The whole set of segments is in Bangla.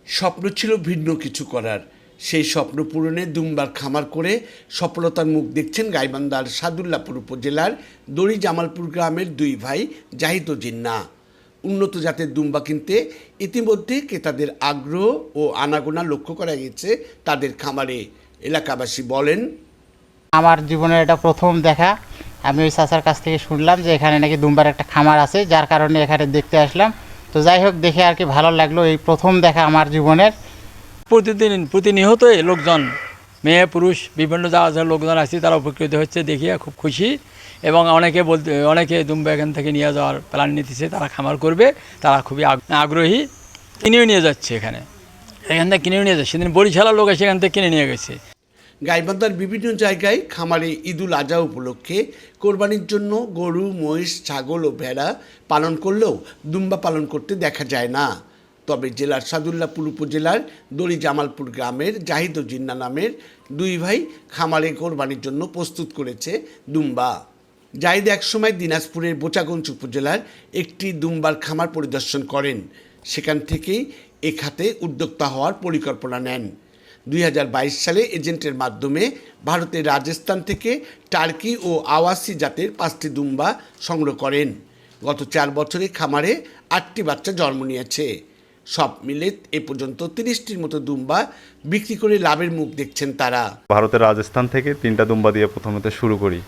স্বপ্ন ছিল ভিন্ন কিছু করার। সেই স্বপ্ন পূরণে দুম্বার খামার করে সফলতার মুখ দেখছেন গাইবান্ধার সাদুল্লাপুর উপজেলার দড়ি জামালপুর গ্রামের দুই ভাই জাহিদ ও জিন্না। উন্নত জাতের দুম্বা কিনতে ইতিমধ্যে ক্রেতাদের আগ্রহ ও আনাগোনা লক্ষ্য করা গেছে তাদের খামারে। এলাকাবাসী বলেন, আমার জীবনের এটা প্রথম দেখা। আমি ওই চাচার কাছ থেকে শুনলাম যে এখানে নাকি দুম্বার একটা খামার আছে, যার কারণে এখানে দেখতে আসলাম। তো যাই হোক, দেখে আর কি ভালো লাগলো। এই প্রথম দেখা আমার জীবনের। প্রতিনিয়তই লোকজন, মেয়ে পুরুষ বিভিন্ন জায়গার লোকজন আসছে, তারা উপকৃত হচ্ছে দেখিয়ে খুব খুশি। এবং অনেকে দুম্বা এখান থেকে নিয়ে যাওয়ার প্ল্যান নিতেছে, তারা খামার করবে, তারা খুবই আগ্রহী। কিনেও নিয়ে যাচ্ছে, এখান থেকে কিনেও নিয়ে যাচ্ছে। সেদিন বরিশালের লোক এসে এখান থেকে কিনে নিয়ে গেছে। গাইবান্ধার বিভিন্ন জায়গায় খামারে ঈদুল আজহা উপলক্ষে কোরবানির জন্য গরু, মহিষ, ছাগল ও ভেড়া পালন করলেও দুম্বা পালন করতে দেখা যায় না। তবে জেলার সাদুল্লাপুর উপজেলার দড়ি জামালপুর গ্রামের জাহিদ ও জিন্না নামের দুই ভাই খামারে কোরবানির জন্য প্রস্তুত করেছে দুম্বা। জাহিদ একসময় দিনাজপুরের বোচাগঞ্জ উপজেলার একটি দুম্বার খামার পরিদর্শন করেন। সেখান থেকেই এ খাতে উদ্যোক্তা হওয়ার পরিকল্পনা নেন। 2022 সালে এজেন্টের মাধ্যমে ভারতের রাজস্থান থেকে টার্কি ও আওয়াসি জাতের 5টি দুম্বা সংগ্রহ করেন। গত 4 বছরে খামারে 8টি বাচ্চা জন্ম নিয়েছে। সব মিলে এ পর্যন্ত 30টির মতো দুম্বা বিক্রি করে লাভের মুখ দেখছেন তারা। ভারতের রাজস্থান থেকে 3টা দুম্বা দিয়ে প্রথমত শুরু করি।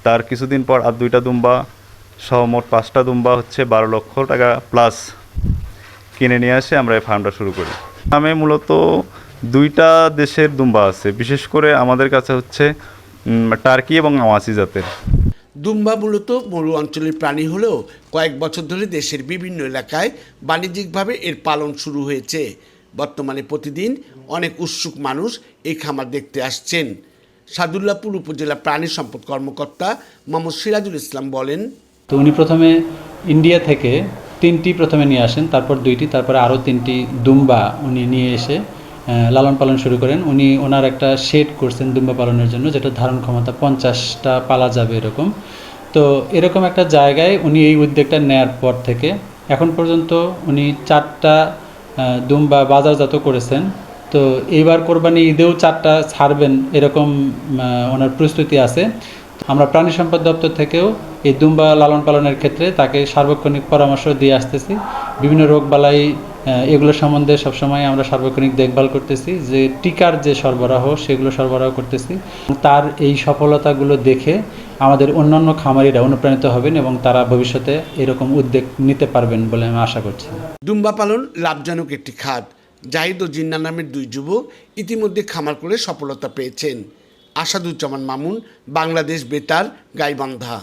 তার কিছুদিন পর আর 2টা দুম্বা সহ মোট 5টা দুম্বা হচ্ছে 12 লক্ষ টাকা প্লাস কিনে নিয়ে আসে আমরা এই ফার্মটা শুরু করি। আমি মূলত 2টা দেশের দুম্বা আছে, বিশেষ করে আমাদের কাছে হচ্ছে টার্কি এবং আওয়াসি জাতের। দুম্বা মূলত মরু অঞ্চলের প্রাণী হলেও কয়েক বছর ধরে দেশের বিভিন্ন এলাকায় বাণিজ্যিকভাবে এর পালন শুরু হয়েছে। বর্তমানে প্রতিদিন অনেক উৎসুক মানুষ এই খামার দেখতে আসছেন। সাদুল্লাপুর উপজেলা প্রাণী সম্পদ কর্মকর্তা মোহাম্মদ সিরাজুল ইসলাম বলেন, তো উনি প্রথমে ইন্ডিয়া থেকে 3টি প্রথমে নিয়ে আসেন, তারপর 2টি, তারপরে আরও 3টি দুম্বা উনি নিয়ে এসে লালন পালন শুরু করেন। উনি ওনার একটা শেড করছেন দুম্বা পালনের জন্য, যেটা ধারণ ক্ষমতা 50টা পালা যাবে এরকম। তো এরকম একটা জায়গায় উনি এই উদ্যোগটা নেয়ার পর থেকে এখন পর্যন্ত উনি 4টা দুম্বা বাজারজাত করেছেন। তো এইবার কোরবানি ঈদেও 4টা ছাড়বেন এরকম ওনার প্রস্তুতি আছে। আমরা প্রাণী সম্পদ দপ্তর থেকেও এই দুম্বা লালন পালনের ক্ষেত্রে তাকে সার্বক্ষণিক পরামর্শ দিয়ে আসতেছি। বিভিন্ন রোগবালাই এগুলো সম্বন্ধে সবসময় আমরা সার্বক্ষণিক দেখভাল করতেছি, যে টিকার যে সরবরাহ সেগুলো সরবরাহ করতেছি। তার এই সফলতাগুলো দেখে আমাদের অন্যান্য খামারিরা অনুপ্রাণিত হবেন এবং তারা ভবিষ্যতে এরকম উদ্যোগ নিতে পারবেন বলে আমি আশা করছি। দুম্বা পালন লাভজনক একটি খাত। জাহিদ ও জিন্না নামের দুই যুবক ইতিমধ্যে খামার করে সফলতা পেয়েছেন। আসাদুজ্জামান মামুন, বাংলাদেশ বেতার, গাইবান্ধা।